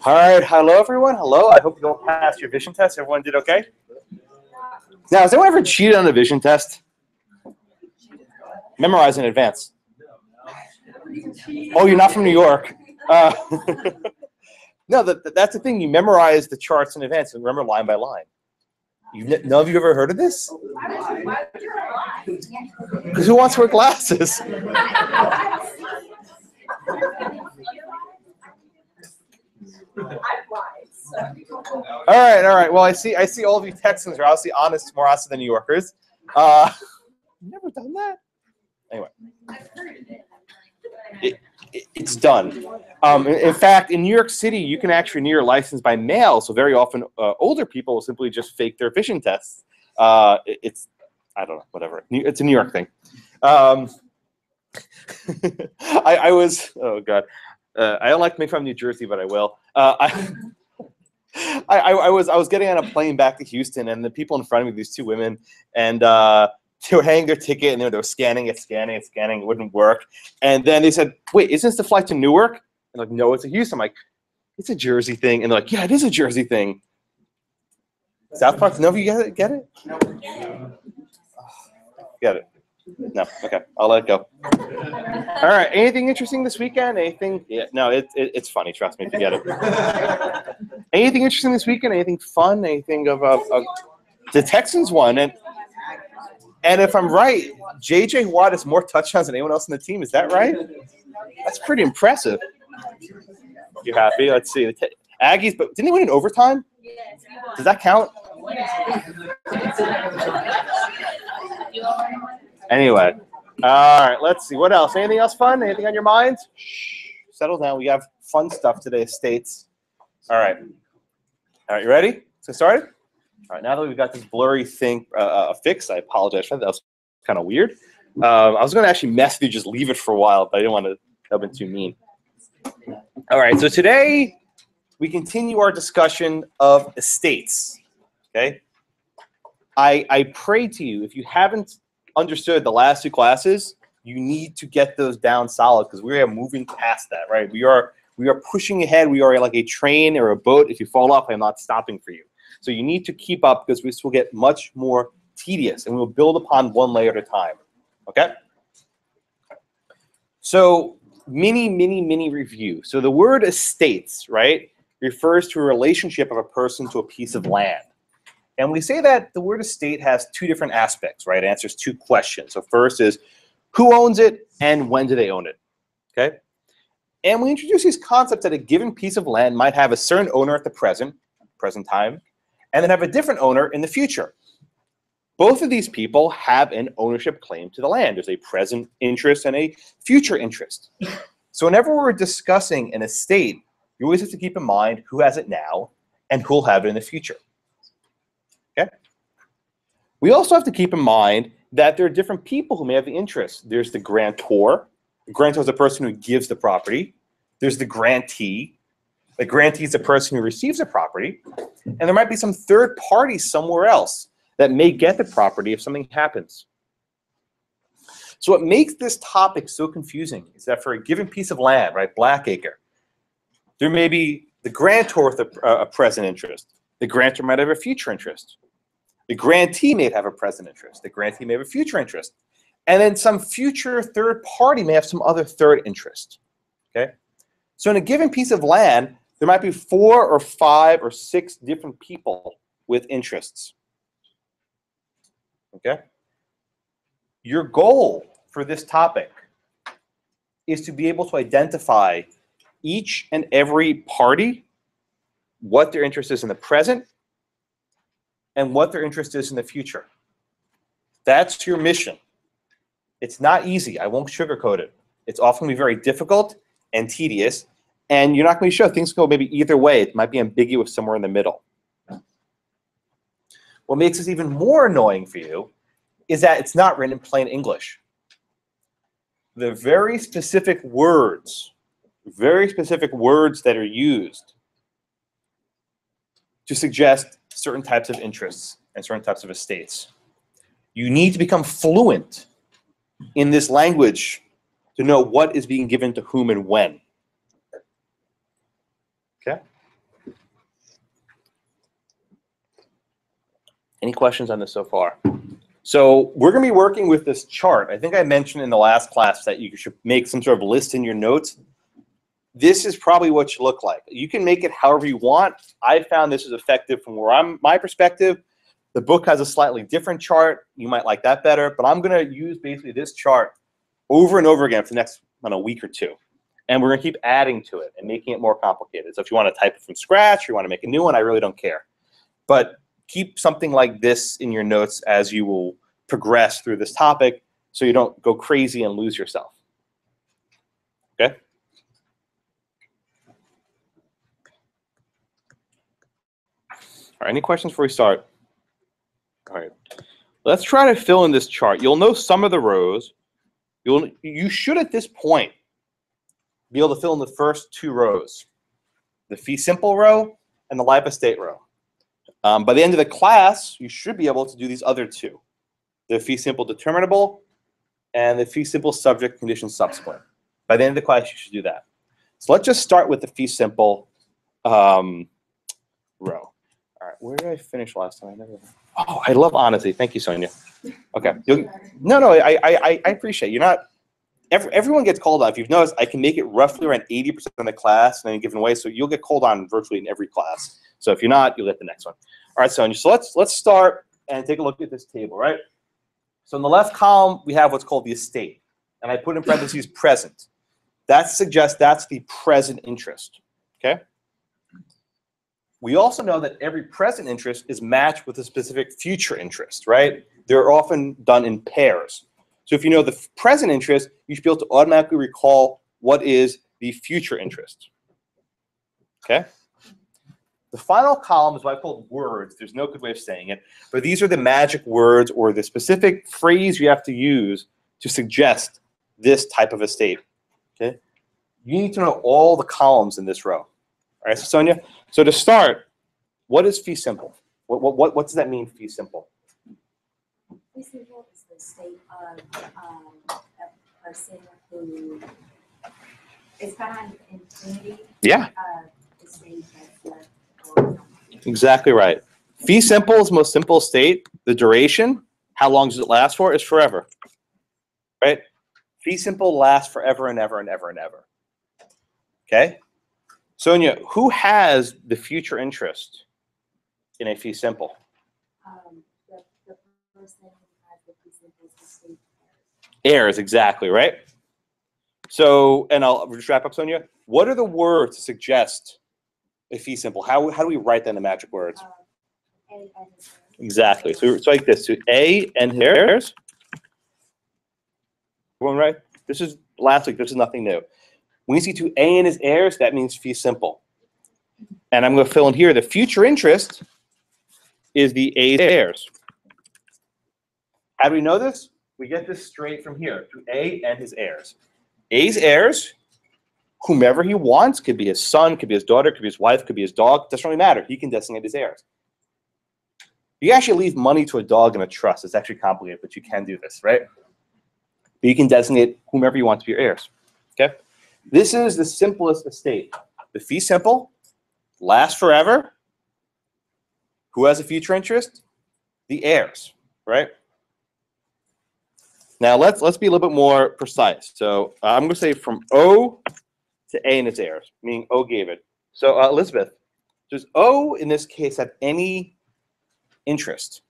All right, hello everyone. Hello. I hope you all passed your vision test. Everyone did okay? Now, has anyone ever cheated on a vision test? Memorize in advance. Oh, you're not from New York. No, that's the thing. You memorize the charts in advance and remember line by line. None of you ever heard of this? Because who wants to wear glasses? All right. Well, I see all of you Texans are obviously honest, more honest than New Yorkers. Never done that. Anyway, it's done. In fact, in New York City, you can actually renew your license by mail. So very often, older people will simply just fake their vision tests. It's, I don't know, whatever. It's a New York thing. I was, oh God. I don't like to make fun of New Jersey, but I will. I was getting on a plane back to Houston, and the people in front of me, these two women, and they were hanging their ticket, and they were scanning it. It wouldn't work. And then they said, "Wait, isn't this the flight to Newark?" And like, "No, it's a Houston." I'm like, "It's a Jersey thing." And they're like, "Yeah, it is a Jersey thing." South Park, none of you get it? No. Get it? No. Okay, I'll let it go. All right. Anything interesting this weekend? Anything? Yeah. No, it's funny. Trust me if you get it. Anything interesting this weekend? Anything fun? Anything of the Texans won, and if I'm right, J.J. Watt has more touchdowns than anyone else on the team. Is that right? That's pretty impressive. You happy? Let's see. The Aggies, but didn't they win in overtime? Does that count? Anyway, all right. Let's see. What else? Anything else fun? Anything on your mind? Shh. Settle down. We have fun stuff today, States. All right. All right. You ready? Let's get started. All right, now that we've got this blurry thing fixed, I apologize for that. That was kind of weird. I was going to actually mess with you, just leave it for a while, but I didn't want to have been too mean. All right, so today we continue our discussion of estates. Okay, I pray to you, if you haven't understood the last two classes, you need to get those down solid because we are moving past that. Right, we are pushing ahead. We are like a train or a boat. If you fall off, I'm not stopping for you. So you need to keep up because this will get much more tedious, and we'll build upon one layer at a time. Okay? So mini review. So the word estates, right, refers to a relationship of a person to a piece of land. And we say that the word estate has two different aspects, right? It answers two questions. So first is, who owns it and when do they own it? Okay? And we introduce these concepts that a given piece of land might have a certain owner at the present time, and then have a different owner in the future. Both of these people have an ownership claim to the land. There's a present interest and a future interest. So whenever we're discussing an estate, you always have to keep in mind who has it now and who will have it in the future. Okay? We also have to keep in mind that there are different people who may have the interest. There's the grantor. The grantor is the person who gives the property. There's the grantee. The grantee is the person who receives the property, and there might be some third party somewhere else that may get the property if something happens. So what makes this topic so confusing is that for a given piece of land, right, Blackacre, there may be the grantor with a present interest. The grantor might have a future interest. The grantee may have a present interest. The grantee may have a future interest. And then some future third party may have some other third interest. Okay? So in a given piece of land, there might be 4 or 5 or 6 different people with interests. Okay? Your goal for this topic is to be able to identify each and every party, what their interest is in the present, and what their interest is in the future. That's your mission. It's not easy. I won't sugarcoat it. It's often going to be very difficult and tedious. And you're not going to be sure. Things go maybe either way. It might be ambiguous somewhere in the middle. What makes this even more annoying for you is that it's not written in plain English. The very specific words that are used to suggest certain types of interests and certain types of estates. You need to become fluent in this language to know what is being given to whom and when. Okay. Any questions on this so far? So we're going to be working with this chart. I think I mentioned in the last class that you should make some sort of list in your notes. This is probably what it should look like. You can make it however you want. I found this is effective from my perspective. The book has a slightly different chart. You might like that better, but I'm going to use basically this chart over and over again for the next week or two. And we're going to keep adding to it and making it more complicated. So if you want to type it from scratch, or you want to make a new one, I really don't care. But keep something like this in your notes as you will progress through this topic so you don't go crazy and lose yourself. Okay? All right, any questions before we start? All right, let's try to fill in this chart. You'll know some of the rows. You should, at this point, be able to fill in the first two rows, the fee simple row and the life estate row. By the end of the class, you should be able to do these other two, the fee simple determinable and the fee simple subject condition subsequent. By the end of the class, you should do that. So let's just start with the fee simple row. All right, where did I finish last time? Oh, I love honesty. Thank you, Sonia. Okay. No, I appreciate it. You're not. Everyone gets called on. If you've noticed, I can make it roughly around 80% of the class in any given way, so you'll get called on virtually in every class. So if you're not, you'll get the next one. All right, Sonia. So let's start and take a look at this table, right? So in the left column, we have what's called the estate, and I put in parentheses present. That suggests that's the present interest. Okay. We also know that every present interest is matched with a specific future interest, right? They're often done in pairs. So if you know the present interest, you should be able to automatically recall what is the future interest. Okay? The final column is what I call words. There's no good way of saying it, but these are the magic words or the specific phrase you have to use to suggest this type of estate. Okay? You need to know all the columns in this row. All right, so Sonia. So to start, what is fee simple? What does that mean, fee simple? Fee simple is the state of a person who is kind of infinity. Yeah. The state that's left. Exactly right. Fee simple is the most simple state. The duration, how long does it last for, is forever. Right? Fee simple lasts forever and ever and ever and ever. Okay? Sonia, who has the future interest in a fee simple? The person who has the fee simple is the state Heirs, exactly, right? So, and I'll just wrap up, Sonia. What are the words to suggest a fee simple? How do we write that in the magic words? A and Exactly. So it's like this. So A and his heirs. Everyone right? This is last week. This is nothing new. When you see to A and his heirs, that means fee simple. And I'm going to fill in here the future interest is the A's heirs. How do we know this? We get this straight from here, to A and his heirs. A's heirs, whomever he wants, could be his son, could be his daughter, could be his wife, could be his dog, doesn't really matter. He can designate his heirs. You can actually leave money to a dog in a trust. It's actually complicated, but you can do this, right? But you can designate whomever you want to be your heirs. Okay? This is the simplest estate. The fee simple, lasts forever. Who has a future interest? The heirs, right? Now let's be a little bit more precise. So I'm going to say from O to A and its heirs, meaning O gave it. So Elizabeth, does O in this case have any interest?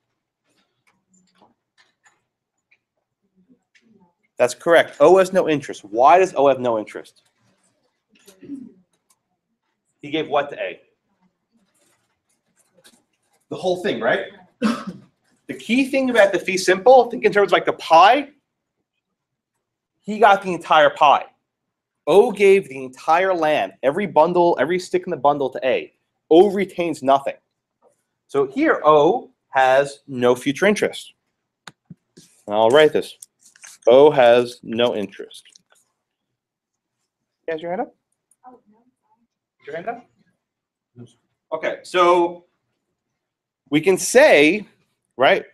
That's correct. O has no interest. Why does O have no interest? He gave what to A? The whole thing, right? The key thing about the fee simple, think in terms of like the pie. He got the entire pie. O gave the entire land, every bundle, every stick in the bundle to A. O retains nothing. So here, O has no future interest. And I'll write this. O has no interest. You guys, your hand up? Oh, no. Your hand up? Okay, so we can say, right,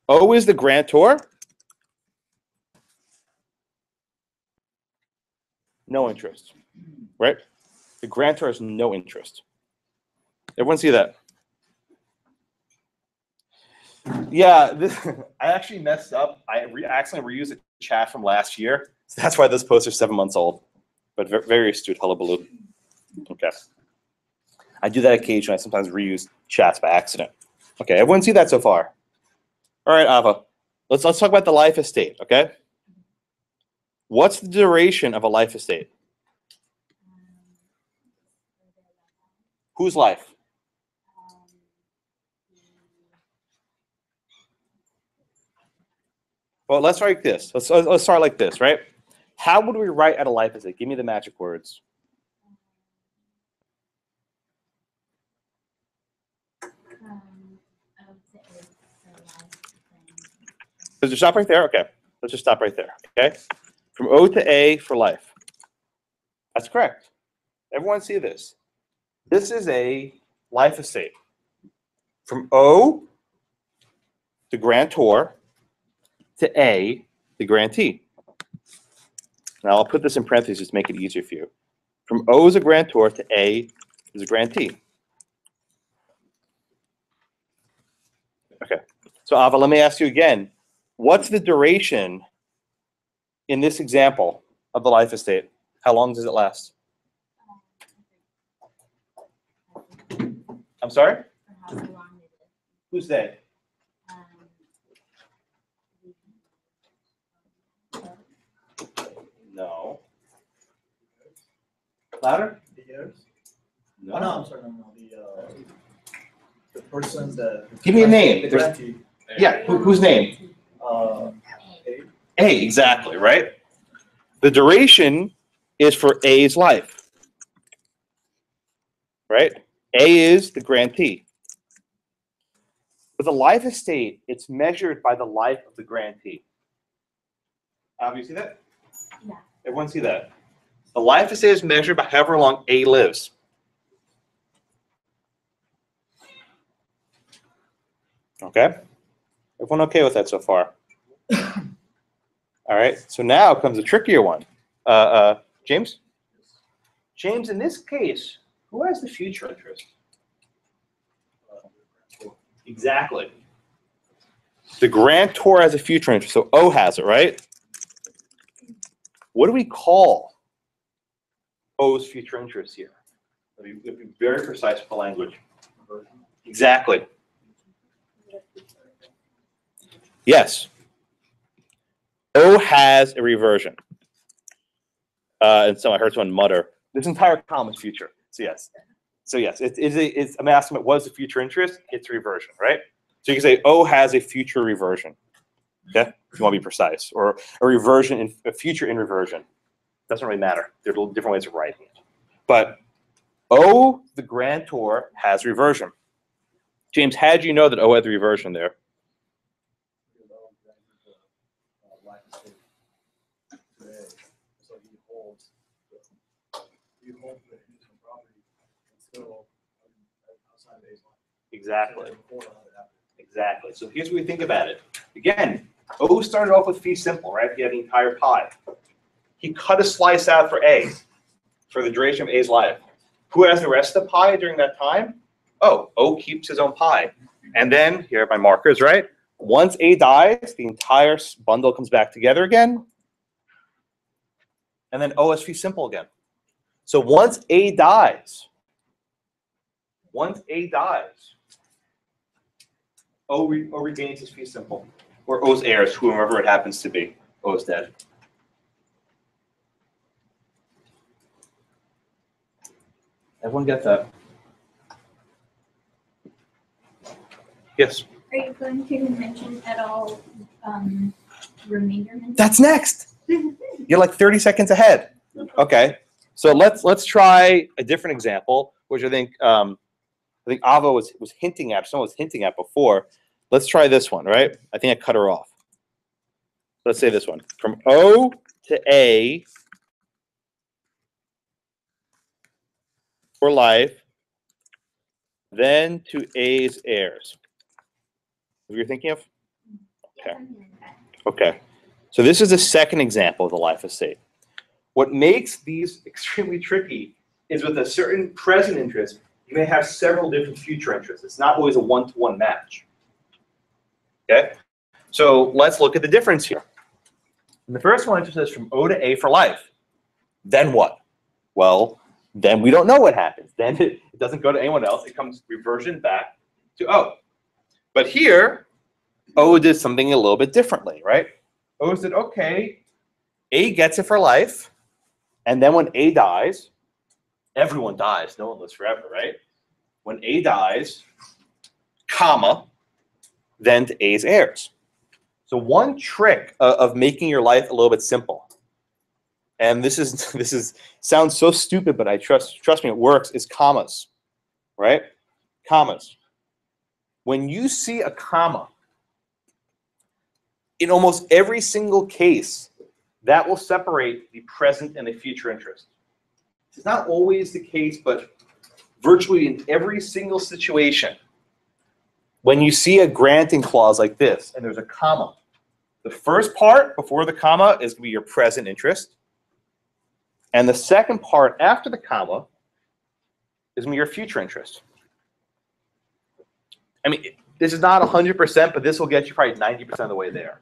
O is the grantor. No interest, right? The grantor has no interest. Everyone see that? Yeah, I actually messed up. I accidentally reused a chat from last year. So that's why this poster is 7 months old. But very astute, hullabaloo. Okay. I do that occasionally. I sometimes reuse chats by accident. Okay, everyone see that so far? All right, Ava. Let's talk about the life estate, okay? What's the duration of a life estate? Whose life? Well, let's start like this. Let's start like this, right? How would we write out a life estate? Give me the magic words. Let's just stop right there. Okay. Let's just stop right there. Okay. From O to A for life. That's correct. Everyone see this. This is a life estate. From O, the grantor, to A, the grantee. Now I'll put this in parentheses to make it easier for you. From O is a grantor to A is a grantee. Okay. So Ava, let me ask you again. What's the duration in this example of the life estate? How long does it last? I'm sorry? Who's they? No. Louder? The years? No. Oh, no, I'm sorry, no. The person that. Give me a name. The There's- grantee. Yeah, whose name? A. A, exactly, right? The duration is for A's life. Right? A is the grantee. With a life estate, it's measured by the life of the grantee. You see that? Yeah. Everyone see that? The life estate is measured by however long A lives. Okay? Everyone okay with that so far? All right, so now comes a trickier one. James? James, in this case, who has the future interest? Exactly. The grantor has a future interest, so O has it, right? What do we call O's future interest here? Let me be very precise with the language. Exactly. Yes. O has a reversion. And so I heard someone mutter, this entire column is future. So yes. So yes, I'm asking what is the future interest? It's reversion, right? So you can say O has a future reversion. Okay? If you want to be precise. Or a reversion in a future in reversion. Doesn't really matter. There are different ways of writing it. But O, the grantor, has reversion. James, how do you know that O had the reversion there? Exactly. Exactly. So here's what we think about it. Again, O started off with fee simple, right? He had the entire pie. He cut a slice out for A for the duration of A's life. Who has the rest of the pie during that time? Oh, O keeps his own pie. And then, here are my markers, right? Once A dies, the entire bundle comes back together again. And then O is fee simple again. So once A dies, O regains his fee simple. Or O's heirs, whoever it happens to be. O is dead. Everyone get that? Yes. Are you going to mention at all remainder? That's next. You're like 30 seconds ahead. Okay. So let's try a different example, which I think Ava was hinting at. Someone was hinting at before. Let's try this one, right? I think I cut her off. Let's say this one. From O to A for life, then to A's heirs. What you're thinking of? Okay. Okay. So this is the second example of the life estate. What makes these extremely tricky is with a certain present interest, you You may have several different future interests. It's not always a one-to-one match. Okay? So let's look at the difference here. And the first one says from O to A for life. Then what? Well, then we don't know what happens. Then it doesn't go to anyone else. It comes reversion back to O. But here, O did something a little bit differently, right? O said, okay, A gets it for life. And then when A dies, everyone dies. No one lives forever, right? When A dies, comma, then to A's heirs. So one trick of making your life a little bit simple, and this sounds so stupid, but I trust me, it works, is commas, right? Commas. When you see a comma, in almost every single case, that will separate the present and the future interest. It's not always the case, but virtually in every single situation, when you see a granting clause like this, and there's a comma, the first part before the comma is going to be your present interest. And the second part after the comma is going to be your future interest. I mean, this is not 100%, but this will get you probably 90% of the way there.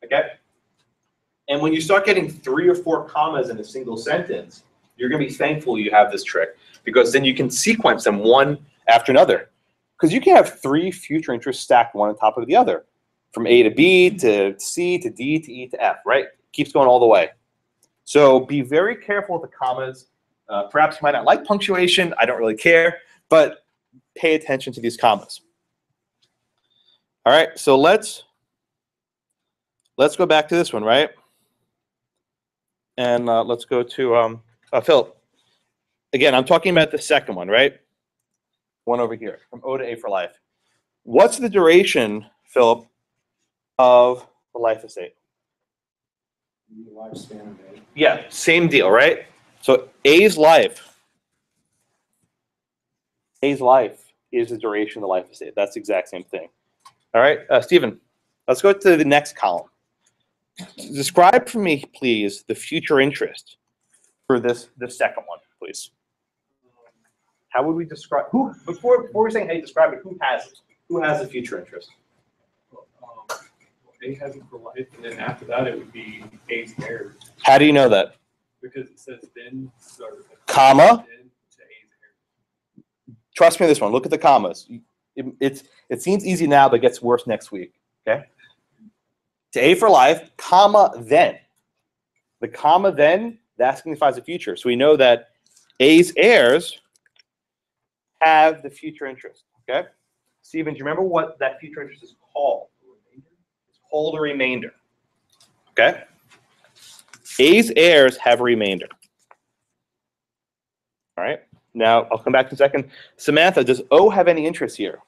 Okay? And when you start getting 3 or 4 commas in a single sentence, you're going to be thankful you have this trick, because then you can sequence them one after another. Because you can have 3 future interests stacked one on top of the other, from A to B to C to D to E to F, right? Keeps going all the way. So be very careful with the commas. Perhaps you might not like punctuation. I don't really care, but pay attention to these commas. All right, so let's go back to this one, right? And let's go to Philip. Again, I'm talking about the second one, right? One over here, from O to A for life. What's the duration, Philip, of the life estate? The lifespan of A. Yeah, same deal, right? So A's life is the duration of the life estate. That's the exact same thing. All right, Stephen, let's go to the next column. Describe for me, please, the future interest for the second one, please. How would we describe, who, before we're saying how you describe it, who has it? Who has the future interest? A has it for life, and then after that, it would be A's heirs. How do you know that? Because it says then, Comma. then to A's heirs. Trust me on this one. Look at the commas. It seems easy now, but it gets worse next week. Okay. To A for life, comma then. The comma then, that signifies the future. So we know that A's heirs have the future interest. Okay. Stephen, do you remember what that future interest is called? It's called a remainder. Okay. A's heirs have a remainder. All right. Now I'll come back in a second. Samantha, does O have any interest here?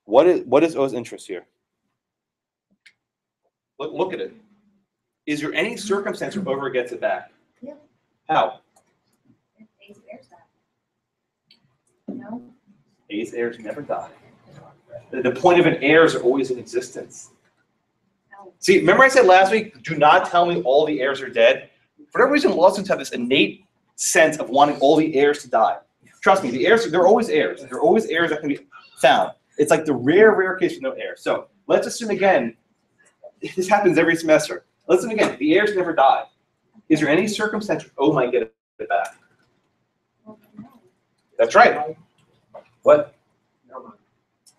What is O's interest here? Look at it. Is there any circumstance where O ever gets it back? Yeah. How? A's heirs die. No? A's heirs never die. The point of an heir is always in existence. No. See, remember I said last week, do not tell me all the heirs are dead? For whatever reason, lawsuits have this innate sense of wanting all the heirs to die. Trust me, the heirs, they're always heirs. They're always heirs that can be found. It's like the rare case with no heirs. So let's assume again, this happens every semester. Let's assume again, the heirs never die. Is there any circumstance where O might get it back? Well, no. That's right. What?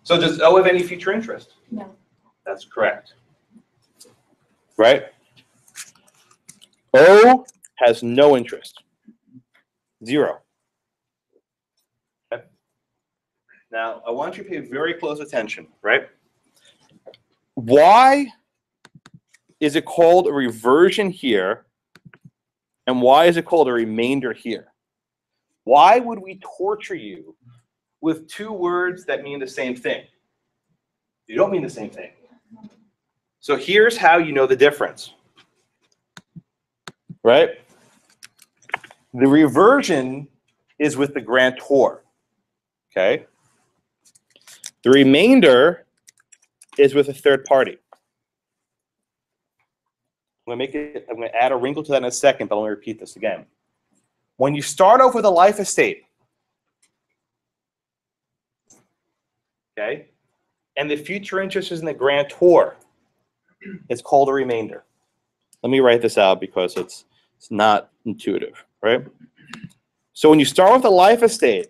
So does O have any future interest? No. That's correct. Right? O has no interest. 0. Okay. Now, I want you to pay very close attention, right? Why is it called a reversion here, and why is it called a remainder here? Why would we torture you with 2 words that mean the same thing? You don't mean the same thing. So here's how you know the difference. Right? The reversion is with the grantor. Okay? The remainder is with a third party. I'm going to add a wrinkle to that in a second, but let me repeat this again. When you start off with a life estate, okay, and the future interest is in the grantor, it's called a remainder. Let me write this out because it's not intuitive, right? So when you start with a life estate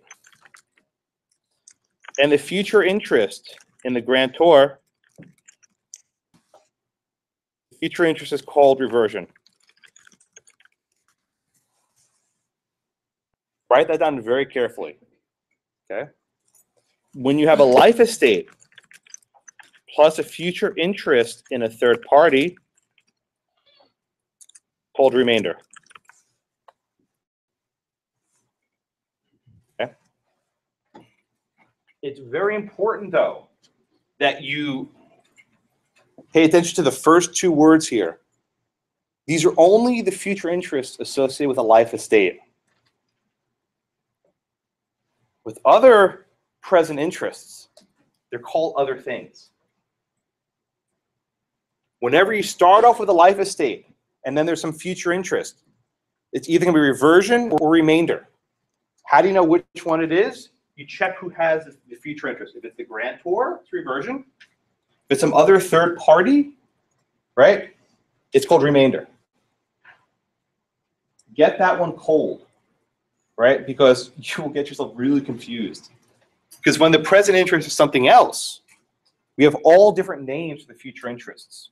and the future interest in the grantor, the future interest is called reversion. Write that down very carefully, okay? When you have a life estate plus a future interest in a third party, called remainder. Okay? It's very important, though, that you pay attention to the first two words here. These are only the future interests associated with a life estate. With other present interests, they're called other things. Whenever you start off with a life estate and then there's some future interest, it's either going to be reversion or remainder. How do you know which one it is? You check who has the future interest. If it's the grantor, it's reversion. If it's some other third party, right, it's called remainder. Get that one cold, right? Because you will get yourself really confused. Because when the present interest is something else, we have all different names for the future interests.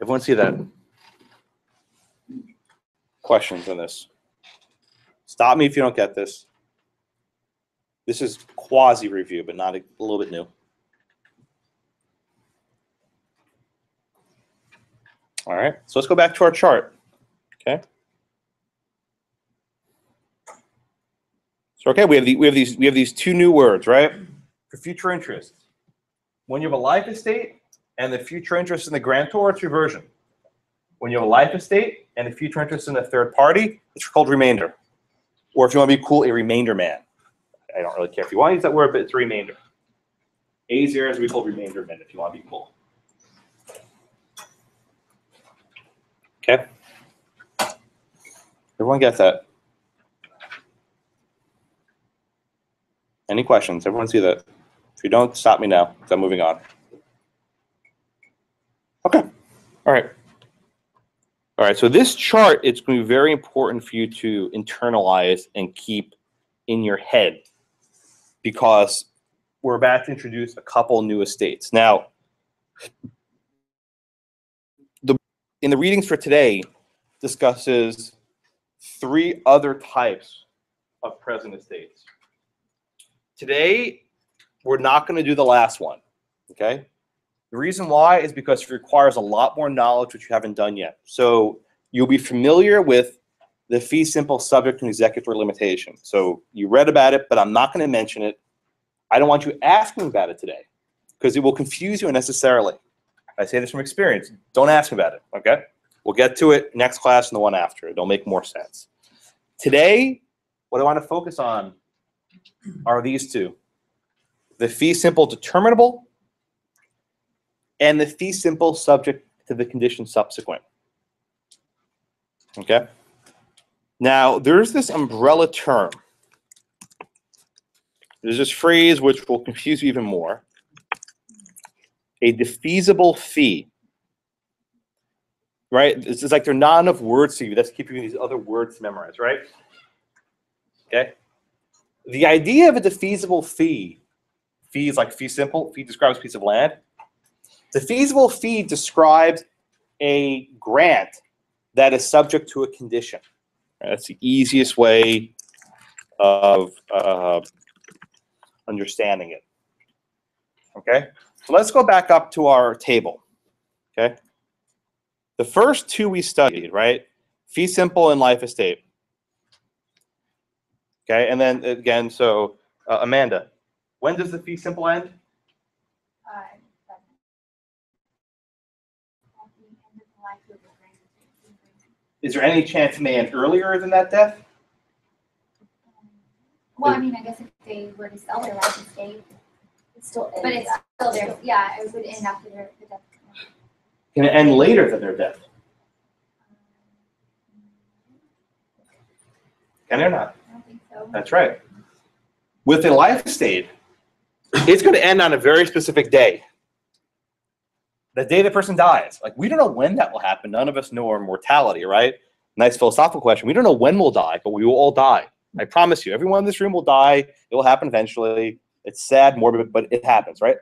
Everyone see that? Questions on this? Stop me if you don't get this. This is quasi-review, but not a little bit new. All right, so let's go back to our chart, okay? So, okay, we have these two new words, right? For future interest. When you have a life estate and the future interest in the grantor, it's reversion. When you have a life estate and the future interest in the third party, it's called remainder. Or if you want to be cool, a remainder man. I don't really care if you want to use that word, but it's a remainder. A's here is we call remainder men if you want to be cool. Okay? Everyone gets that? Any questions? Everyone see that? If you don't, stop me now, because I'm moving on. Okay. All right. All right, so this chart, it's going to be very important for you to internalize and keep in your head because we're about to introduce a couple new estates. Now, in the readings for today, discusses 3 other types of present estates. Today, we're not going to do the last one, okay? The reason why is because it requires a lot more knowledge which you haven't done yet. So you'll be familiar with the fee simple subject and executory limitation. So you read about it, but I'm not going to mention it. I don't want you asking about it today because it will confuse you unnecessarily. I say this from experience. Don't ask about it, okay? We'll get to it next class and the one after. It'll make more sense. Today, what I want to focus on are these two. The fee simple determinable and the fee simple subject to the condition subsequent. Okay? Now, there's this umbrella term. There's this phrase which will confuse you even more. A defeasible fee. Right? It's like there are not enough words to you. That's keeping these other words to memorize, right? Okay? The idea of a defeasible fee, fee is like fee simple, fee describes a piece of land. The feasible fee describes a grant that is subject to a condition. That's the easiest way of understanding it. Okay? So let's go back up to our table. Okay? The first two we studied, right? Fee simple and life estate. Okay, and then again, so Amanda, when does the fee simple end? At the end of the life of the grantor. Is there any chance it may end earlier than that death? Well, I mean, I guess if they were to sell their life estate, it's still, but it's still there. Yeah, it would end after the death. Can it end later than their death? Can it or not? I don't think so. That's right. With a life estate, it's going to end on a very specific day. The day the person dies. Like, we don't know when that will happen. None of us know our mortality, right? Nice philosophical question. We don't know when we'll die, but we will all die. I promise you, everyone in this room will die. It will happen eventually. It's sad, morbid, but it happens, right?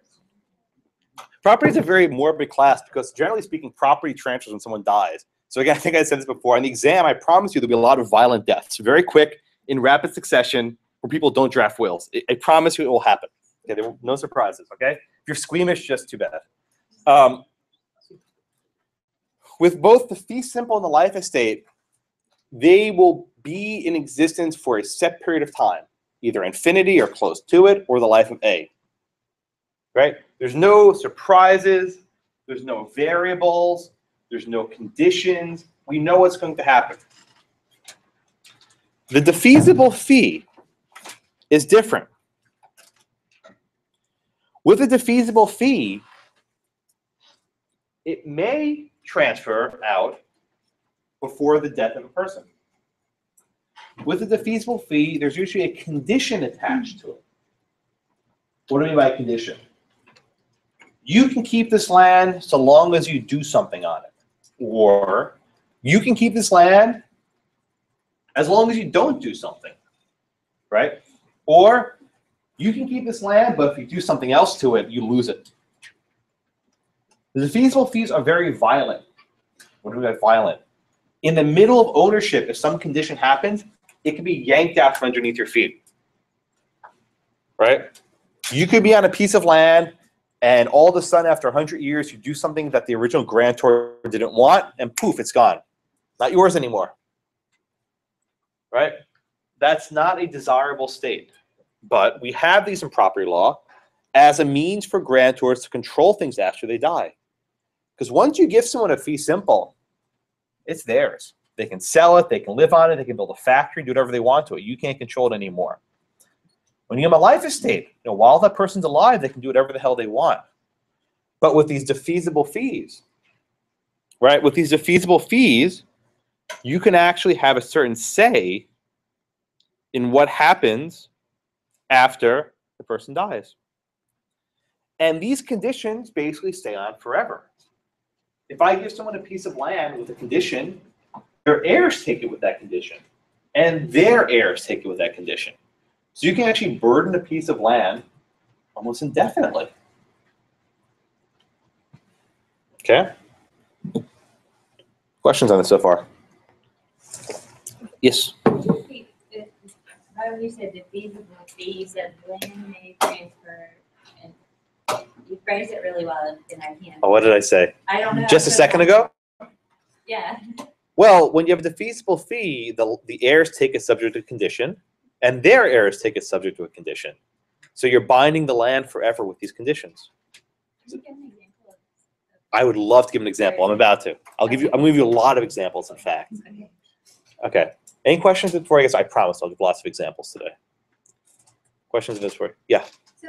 Property is a very morbid class because, generally speaking, property transfers when someone dies. So again, I think I said this before. On the exam, I promise you there'll be a lot of violent deaths, very quick, in rapid succession, where people don't draft wills. I promise you it will happen. Okay, there will no surprises, okay? If you're squeamish, just too bad. With both the fee simple and the life estate, they will be in existence for a set period of time, either infinity or close to it, or the life of A. Right? There's no surprises. There's no variables. There's no conditions. We know what's going to happen. The defeasible fee is different. With a defeasible fee, it may transfer out before the death of a person. With a defeasible fee, there's usually a condition attached to it. What do I mean by condition? You can keep this land so long as you do something on it. Or you can keep this land as long as you don't do something. Right? Or you can keep this land, but if you do something else to it, you lose it. The defeasible fees are very violent. What do we mean by violent? In the middle of ownership, if some condition happens, it can be yanked out from underneath your feet. Right? You could be on a piece of land, and all of a sudden, after 100 years, you do something that the original grantor didn't want, and poof, it's gone. Not yours anymore. Right? That's not a desirable state. But we have these in property law as a means for grantors to control things after they die. Because once you give someone a fee simple, it's theirs. They can sell it, they can live on it, they can build a factory, do whatever they want to it. You can't control it anymore. When you have a life estate, while that person's alive, they can do whatever the hell they want. But with these defeasible fees, right? With these defeasible fees, you can actually have a certain say in what happens after the person dies. And these conditions basically stay on forever. If I give someone a piece of land with a condition, their heirs take it with that condition. And their heirs take it with that condition. So you can actually burden a piece of land almost indefinitely. Okay? Questions on this so far? Yes? How you said defeasible fee, you said land may transfer, and you phrased it really well, and I can't. Oh, what did I say? I don't know. Just a second ago? Yeah. Well, when you have a defeasible fee, the heirs take it subject to condition, and their heirs take it subject to a condition. So you're binding the land forever with these conditions. Can you give an example I would love to give an example. I'm about to. I'm going to give you a lot of examples, in fact. Okay. Okay. Any questions before I guess? I promise I'll give lots of examples today. Questions in this way? Yeah. So,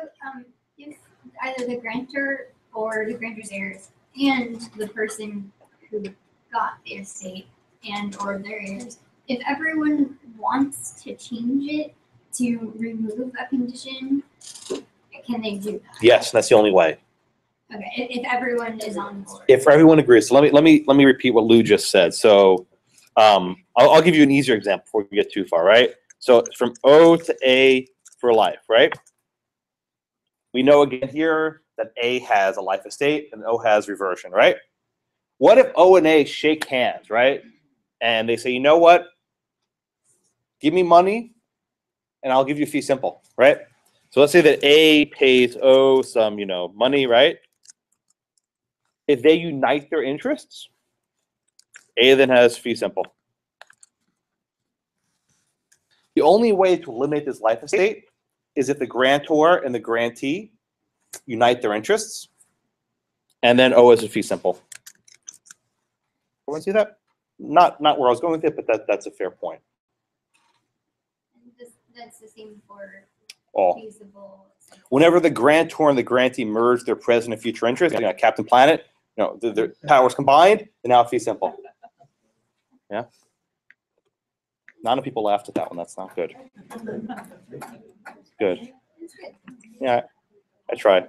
if either the grantor or the grantor's heirs and the person who got the estate and or their heirs, if everyone wants to change it to remove a condition, can they do that? Yes, that's the only way. Okay, if everyone is on board. If everyone agrees. So let me repeat what Lou just said. So I'll give you an easier example before we get too far, right? So from O to A for life, right? We know again here that A has a life estate and O has reversion, right? What if O and A shake hands, right? And they say, you know what? Give me money and I'll give you fee simple, right? So let's say that A pays O some, money, right? If they unite their interests, A then has fee simple. The only way to eliminate this life estate is if the grantor and the grantee unite their interests, and then O is a fee simple. Everyone see that? Not where I was going with it, but that's a fair point. And that's the same for All. feasible. Whenever the grantor and the grantee merge their present and future interests, Captain Planet, know, the powers combined, and now fee simple. Yeah. Not enough people laughed at that one. That's not good. Good. Yeah, I tried.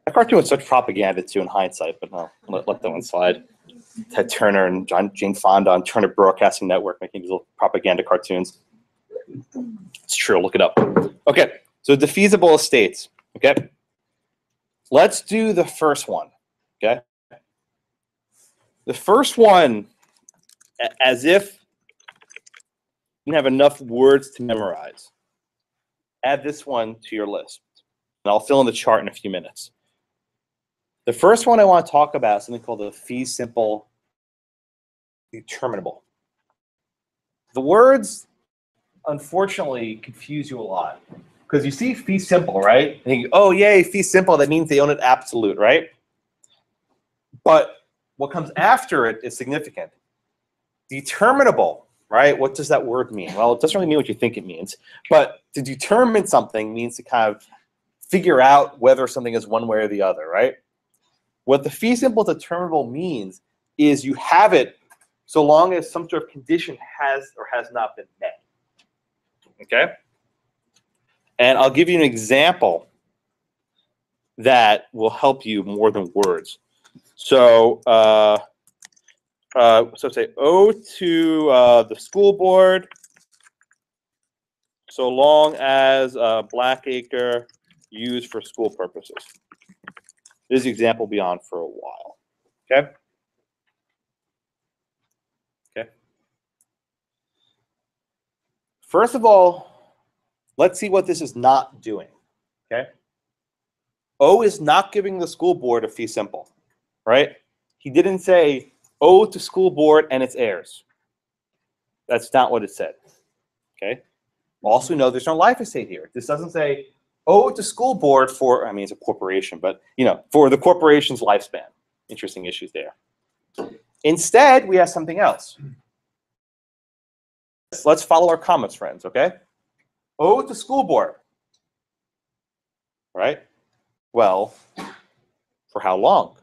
That cartoon was such propaganda too in hindsight, but no, let that one slide. Ted Turner and Jane Fonda on Turner Broadcasting Network making these little propaganda cartoons. It's true. Look it up. Okay, so defeasible estates. Okay, let's do the first one. Okay, the first one, as if you have enough words to memorize. Add this one to your list, and I'll fill in the chart in a few minutes. The first one I want to talk about is something called the fee simple determinable. The words, unfortunately, confuse you a lot because you see fee simple, right? And you think, oh, yay, fee simple. That means they own it absolute, right? But what comes after it is significant. Determinable, right? What does that word mean? Well, it doesn't really mean what you think it means. But to determine something means to kind of figure out whether something is one way or the other, right? What the fee simple determinable means is you have it so long as some sort of condition has or has not been met. Okay? And I'll give you an example that will help you more than words. So, so say owe to the school board so long as Blackacre used for school purposes. This example will be on for a while. Okay? Okay. First of all, let's see what this is not doing. Okay? O is not giving the school board a fee simple, right? He didn't say owe to school board and its heirs. That's not what it said. Okay? Also know there's no life estate here. This doesn't say owe to school board for, I mean, it's a corporation, but you know, for the corporation's lifespan. Interesting issues there. Instead, we have something else. Let's follow our comments, friends, okay? Owe to school board, right? Well, for how long?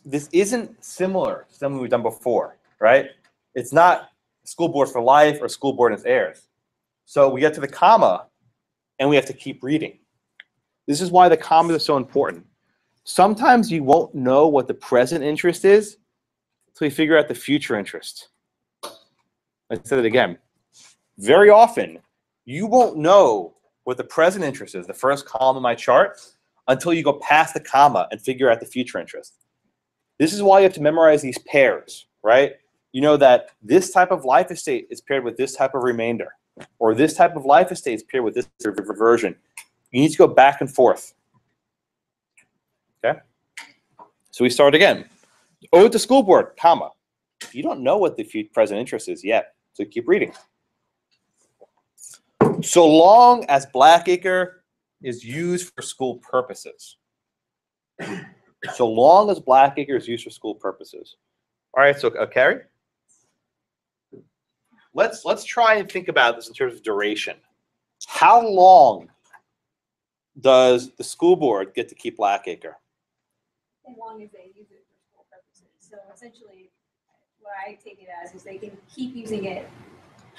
This isn't similar to something we've done before, right? It's not school board for life or school board and its heirs. So we get to the comma, and we have to keep reading. This is why the commas are so important. Sometimes you won't know what the present interest is until you figure out the future interest. I said it again. Very often, you won't know what the present interest is, the first column in my chart, until you go past the comma and figure out the future interest. This is why you have to memorize these pairs, right? You know that this type of life estate is paired with this type of remainder. Or this type of life estate is paired with this reversion. You need to go back and forth. Okay? So we start again. Owe to school board, comma. You don't know what the present interest is yet, so keep reading. So long as Blackacre is used for school purposes. So long as Blackacre is used for school purposes. All right, so Carrie? Let's try and think about this in terms of duration. How long does the school board get to keep Blackacre? As long as they use it for school purposes. So essentially, what I take it as is they can keep using it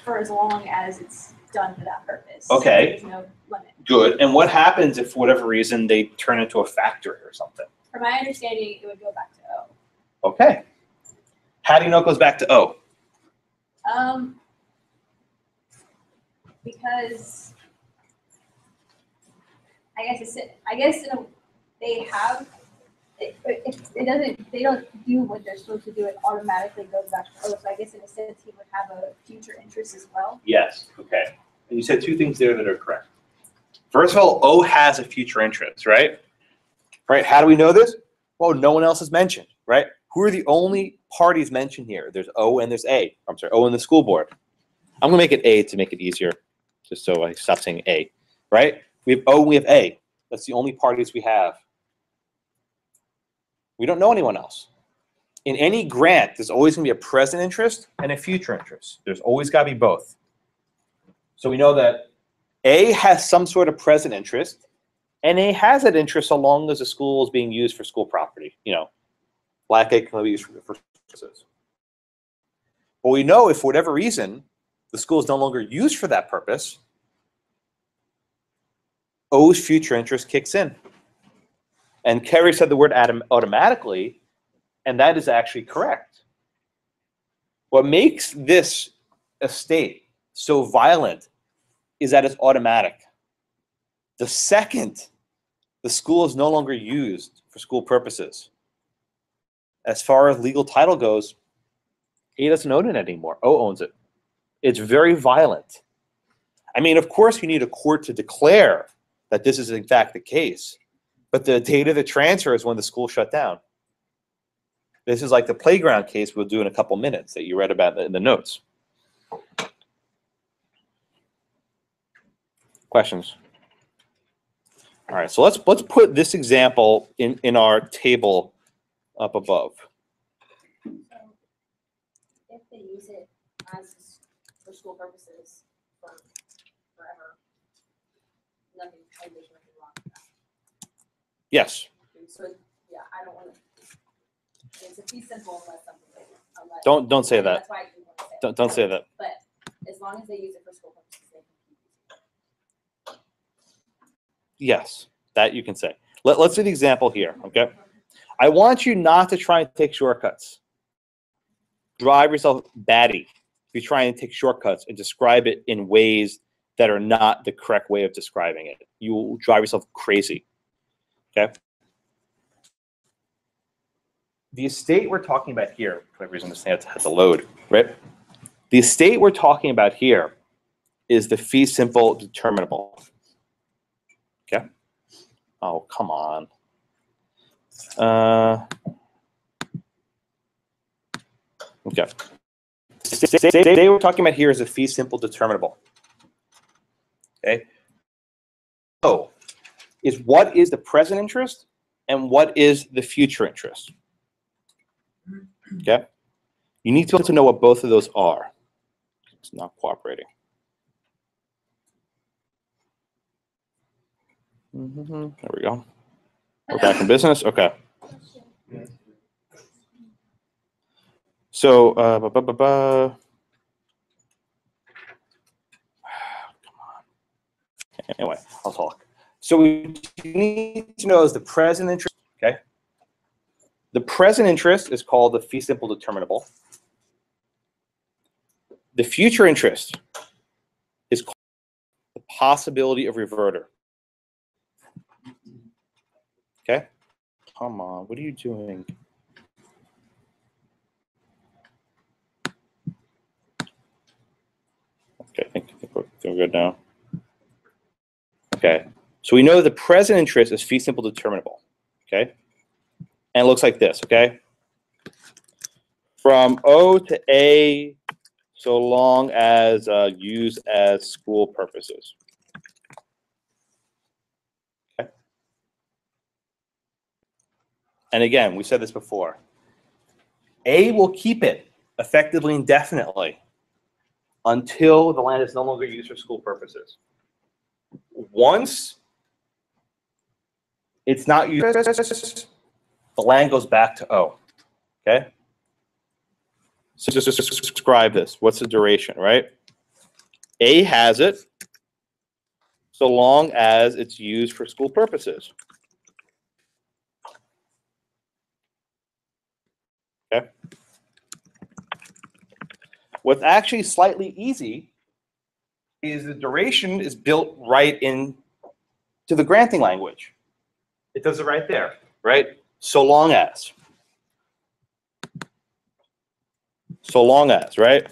for as long as it's done for that purpose. Okay. So there's no limit. Good. And what happens if, for whatever reason, they turn into a factory or something? From my understanding, it would go back to O. Okay. How do you know it goes back to O? Because they have it doesn't, they don't do what they're supposed to do, it automatically goes back to O. So I guess in a sense he would have a future interest as well. Yes. Okay. And you said two things there that are correct. First of all, O has a future interest, right? Right. How do we know this? Well, no one else is mentioned, right? Who are the only parties mentioned here? There's O and there's A. I'm sorry, O and the school board. I'm going to make it A to make it easier, just so I stop saying A, right? We have O and we have A. That's the only parties we have. We don't know anyone else. In any grant, there's always going to be a present interest and a future interest. There's always got to be both. So we know that A has some sort of present interest, And A has that interest so long as the school is being used for school property. You know, Black A can be used for purposes. But we know if for whatever reason the school is no longer used for that purpose, O's future interest kicks in. And Kerry said the word automatically, and that is actually correct. What makes this estate so violent is that it's automatic. The second the school is no longer used for school purposes, as far as legal title goes, A doesn't own it anymore. O owns it. It's very violent. I mean, of course, you need a court to declare that this is in fact the case, but the date of the transfer is when the school shut down. This is like the playground case we'll do in a couple minutes that you read about in the notes. Questions? All right, so let's put this example in our table up above. So if they use it as for school purposes for forever, nothing wrong with that. Yes. So yeah, I don't want to. It's a fee simple unless something. Unless, Don't say that. That's why I didn't want to say it. Don't say that. But as long as they use it for school purposes, they can keep using it. Yes, that you can say. Let's do the example here, okay? I want you not to try and take shortcuts. Drive yourself batty if you try and take shortcuts and describe it in ways that are not the correct way of describing it. You will drive yourself crazy, okay? The estate we're talking about here, for whatever reason, this thing has to load, right? The estate we're talking about here is the fee simple determinable. Okay. Oh, come on. Okay. Today we're talking about here is a fee simple determinable. Okay. So, is what is the present interest and what is the future interest? Okay. You need to know what both of those are. It's not cooperating. There we go. We're back in business. Okay. So, come on. Anyway, I'll talk. So, what you need to know is the present interest. Okay. The present interest is called the fee simple determinable. The future interest is called the possibility of reverter. Okay? Come on, what are you doing? Okay, I think we're good now. Okay, so we know the present interest is fee simple determinable. Okay? And it looks like this, okay? From O to A, so long as used as school purposes. Okay? And again, we said this before. A will keep it effectively indefinitely until the land is no longer used for school purposes. Once it's not used, the land goes back to O. Okay? So just describe this. What's the duration, right? A has it so long as it's used for school purposes. Okay? What's actually slightly easy is the duration is built right in to the granting language. It does it right there, right? So long as. So long as, right?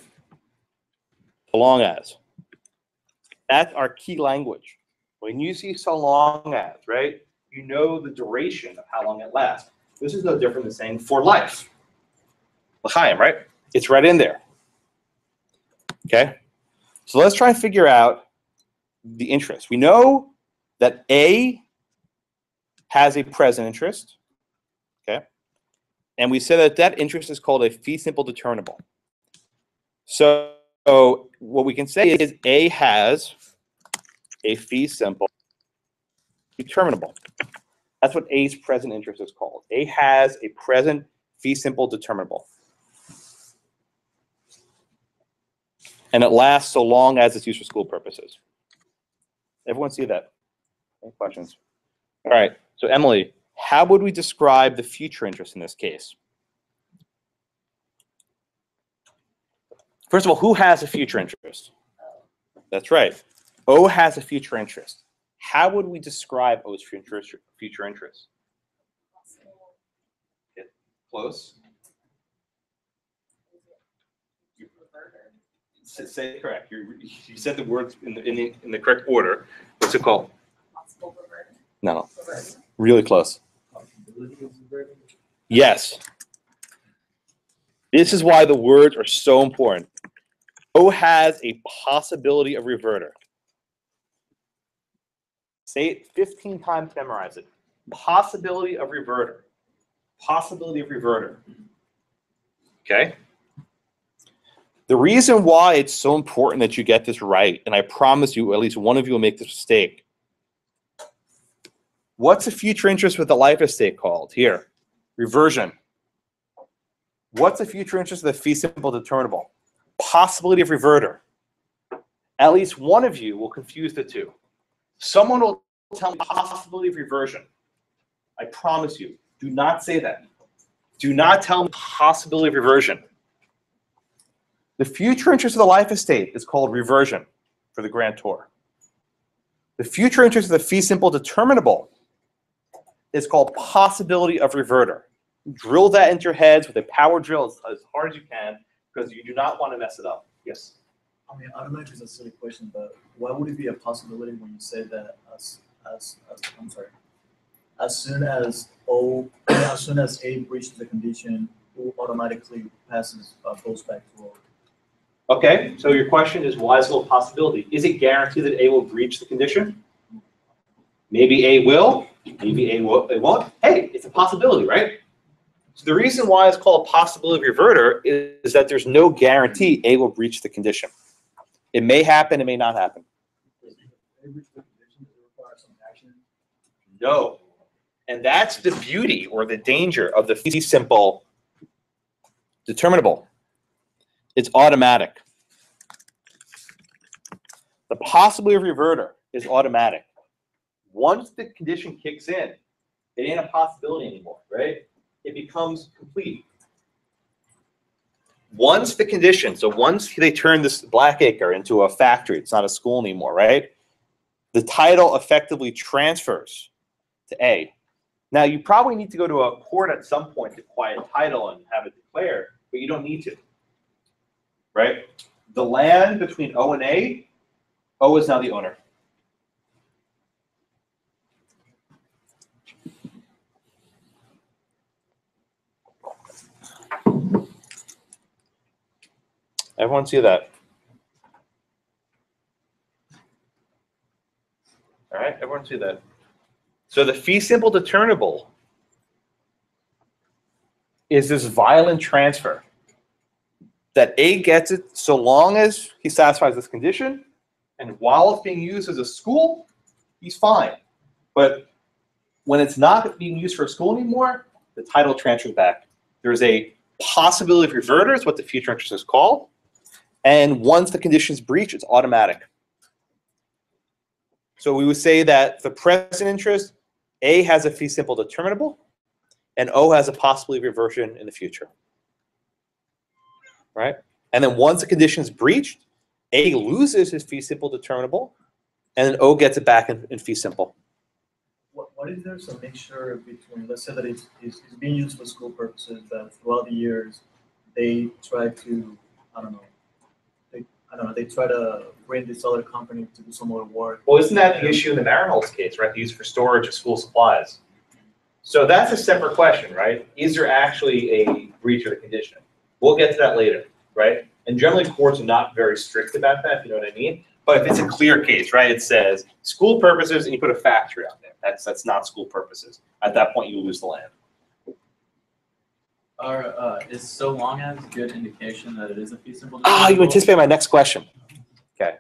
So long as. That's our key language. When you see so long as, right, you know the duration of how long it lasts. This is no different than saying for life. L'chaim, right? It's right in there. Okay? So let's try and figure out the interest. We know that A has a present interest. Okay? And we said that that interest is called a fee simple determinable. So what we can say is A has a fee simple determinable. That's what A's present interest is called. A has a present fee simple determinable. And it lasts so long as it's used for school purposes. Everyone see that? Any questions? All right, so Emily, how would we describe the future interest in this case? First of all, who has a future interest? That's right. O has a future interest. How would we describe O's future interest? Get close. Say it correct. You said the words in the correct order. What's it called? Possible reverter. No. Really close. Yes. This is why the words are so important. O has a possibility of reverter. Say it 15 times, memorize it. Possibility of reverter. Possibility of reverter. Okay? The reason why it's so important that you get this right, and I promise you at least one of you will make this mistake. What's a future interest with the life estate called? Here, reversion. What's a future interest with a fee simple determinable? Possibility of reverter. At least one of you will confuse the two. Someone will tell me possibility of reversion. I promise you, do not say that. Do not tell me possibility of reversion. The future interest of the life estate is called reversion for the grantor. The future interest of the fee simple determinable is called possibility of reverter. Drill that into your heads with a power drill as hard as you can because you do not want to mess it up. Yes? I mean, I don't know if it's a silly question, but why would it be a possibility when you say that as soon as A breaches the condition, O automatically goes back to O? Okay, so your question is, why is it a possibility? Is it guaranteed that A will breach the condition? Maybe A will, maybe A won't. Hey, it's a possibility, right? So the reason why it's called possibility reverter is that there's no guarantee A will breach the condition. It may happen, it may not happen. No. And that's the beauty or the danger of the fee simple determinable. It's automatic. The possibility of reverter is automatic. Once the condition kicks in, it ain't a possibility anymore, right? It becomes complete. Once the condition, so once they turn this Blackacre into a factory, it's not a school anymore, right? The title effectively transfers to A. Now, you probably need to go to a court at some point to quiet title and have it declared, but you don't need to, right? The land between O and A, O is now the owner. Everyone see that? All right, everyone see that? So the fee simple determinable is this violent transfer that A gets it so long as he satisfies this condition, and while it's being used as a school, he's fine. But when it's not being used for a school anymore, the title transfers back. There's a possibility of reverter, is what the future interest is called. And once the condition is breached, it's automatic. So we would say that the present interest, A has a fee simple determinable, and O has a possibility of reversion in the future. Right? And then once the condition is breached, A loses his fee simple determinable, and then O gets it back in fee simple. What if there's a mixture between, let's say that it's being used for school purposes, but throughout the years, they try to, they try to bring this other company to do some other work. Well, isn't that the issue in the Mahrenholz case, right? They use for storage of school supplies. So that's a separate question, right? Is there actually a breach of the condition? We'll get to that later, right? And generally, courts are not very strict about that, if you know what I mean. But if it's a clear case, right, it says school purposes, and you put a factory out there. That's not school purposes. At that point, you lose the land. Is so long as good indication that it is a fee simple? You anticipate my next question. Okay.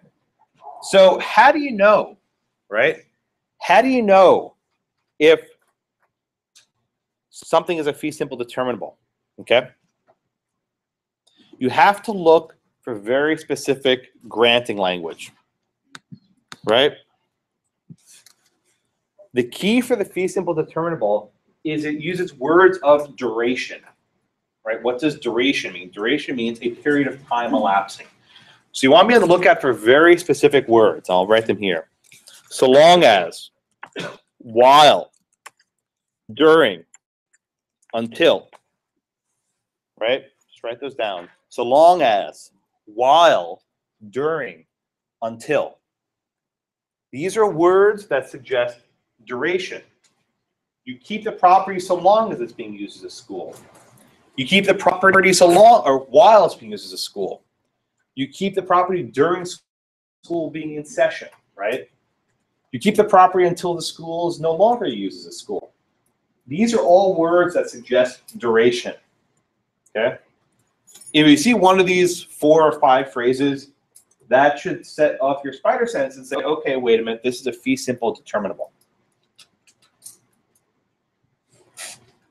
So how do you know, right? How do you know if something is a fee simple determinable? Okay. You have to look for very specific granting language, right? The key for the fee simple determinable is it uses words of duration, right? What does duration mean? Duration means a period of time elapsing. So you want me on the lookout for very specific words. I'll write them here. So long as, while, during, until, right? Just write those down. So long as, while, during, until. These are words that suggest duration. You keep the property so long as it's being used as a school. You keep the property so long or while it's being used as a school. You keep the property during school being in session, right? You keep the property until the school is no longer used as a school. These are all words that suggest duration, okay? If you see one of these 4 or 5 phrases, that should set off your spider sense and say, okay, wait a minute, this is a fee simple determinable.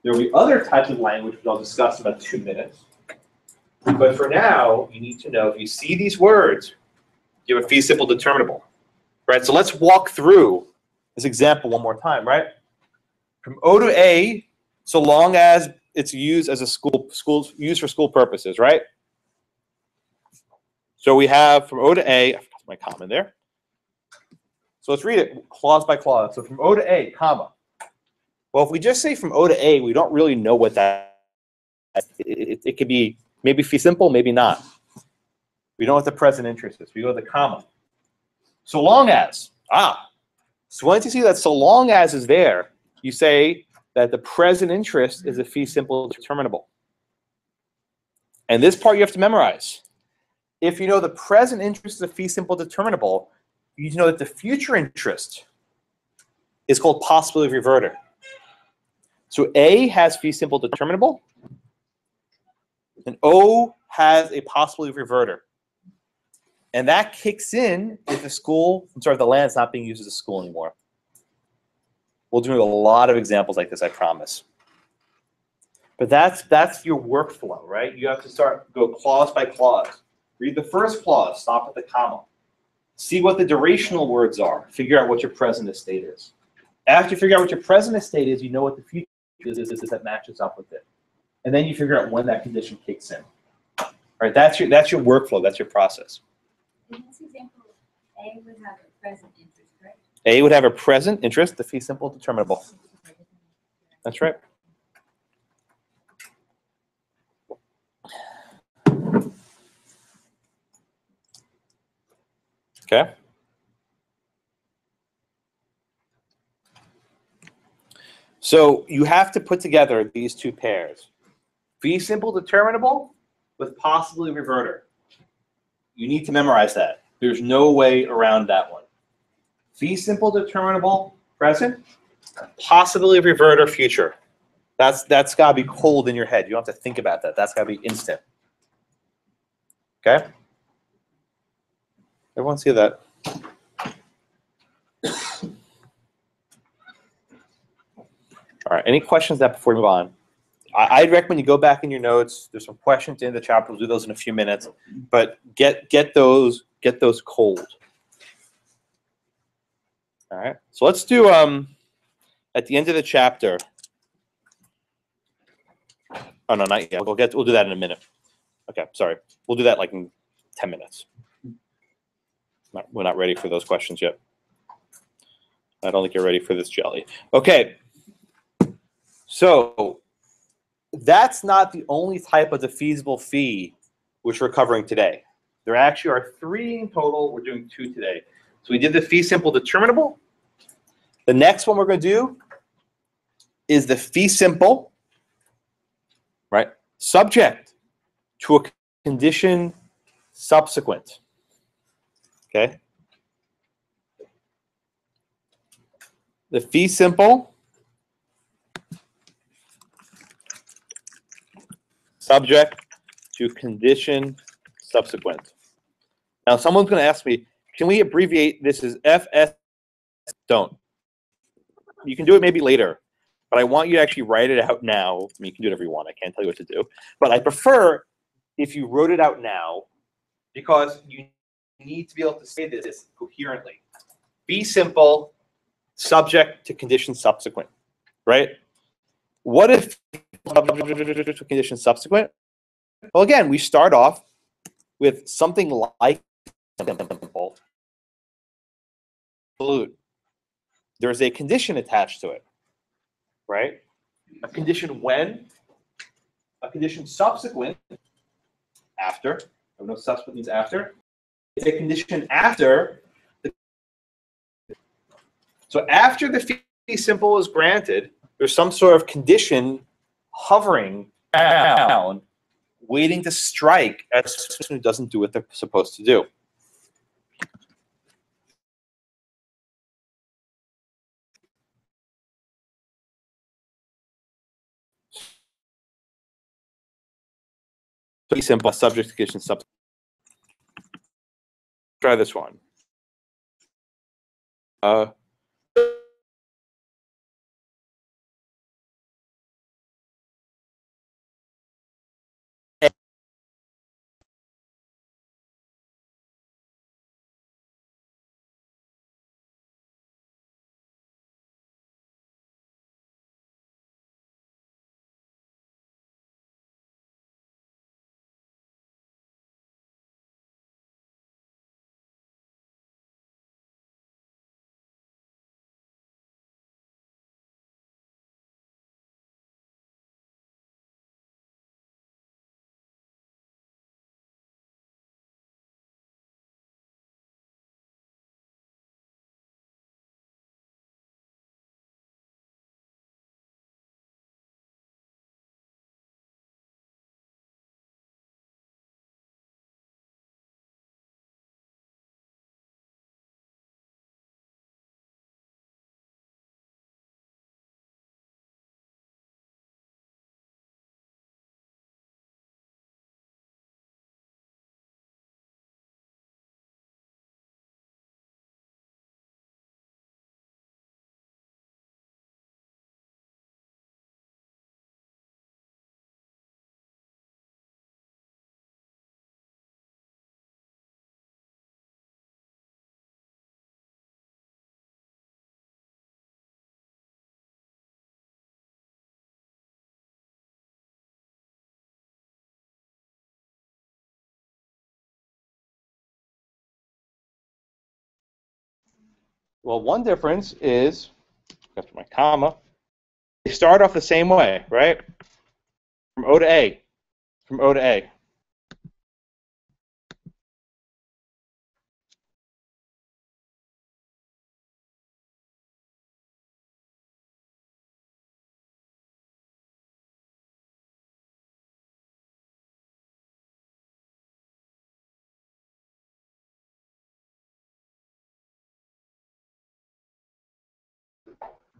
There will be other types of language which I'll discuss in about 2 minutes. But for now, you need to know if you see these words, you have a fee simple determinable. Right? So let's walk through this example one more time, right? From O to A, so long as it's used as a used for school purposes, right? So we have from O to A, I forgot my comma there. So let's read it clause by clause. So from O to A, comma. Well, if we just say from O to A, we don't really know what that is. It could be maybe fee simple, maybe not. We know what the present interest is. We go to the comma. So long as, so once you see that so long as is there, you say that the present interest is a fee simple determinable. And this part you have to memorize. If you know the present interest is a fee simple determinable, you need to know that the future interest is called possibility reverter. So A has fee simple determinable, and O has a possibility reverter. And that kicks in if the land's not being used as a school anymore. We'll do a lot of examples like this, I promise. But that's your workflow, right? You have to go clause by clause. Read the first clause, stop at the comma. See what the durational words are. Figure out what your present estate is. After you figure out what your present estate is, you know what the future is that matches up with it. And then you figure out when that condition kicks in. All right, that's your workflow, that's your process. In this example, A would have a present interest, right? A would have a present interest, the fee simple determinable. That's right. Okay. So you have to put together these two pairs. Fee simple determinable with possibility reverter. You need to memorize that. There's no way around that one. Fee simple determinable present, possibility reverter future. That's got to be cold in your head. You don't have to think about that. That's got to be instant. Okay? Everyone see that? All right, any questions before we move on? I'd recommend you go back in your notes. There's some questions in the chapter. We'll do those in a few minutes. But get those cold. All right. So let's do at the end of the chapter. Oh no, not yet. We'll do that in a minute. Okay, sorry. We'll do that like in 10 minutes. We're not ready for those questions yet. I don't think you're ready for this jelly. Okay. So that's not the only type of defeasible fee which we're covering today. There actually are 3 in total. We're doing 2 today. So we did the fee simple determinable. The next one we're going to do is the fee simple, right, subject to a condition subsequent. Okay? The fee simple subject to condition subsequent. Now, someone's going to ask me, can we abbreviate this as FS? Don't. you can do it maybe later, but I want you to actually write it out now. I mean, you can do whatever you want. I can't tell you what to do, but I prefer if you wrote it out now, because you need to be able to say this coherently. Be simple, subject to condition subsequent, right? What if condition subsequent? Well, again, we start off with something like simple. There's a condition attached to it, right? A condition when, a condition subsequent, after. I know subsequent means after. It's a condition after. So after the fee simple is granted, there's some sort of condition hovering around, waiting to strike as a person who doesn't do what they're supposed to do. Fee simple, subject to condition subsequent. Try this one. Well, one difference is, after my comma, they start off the same way, right? From O to A. From O to A.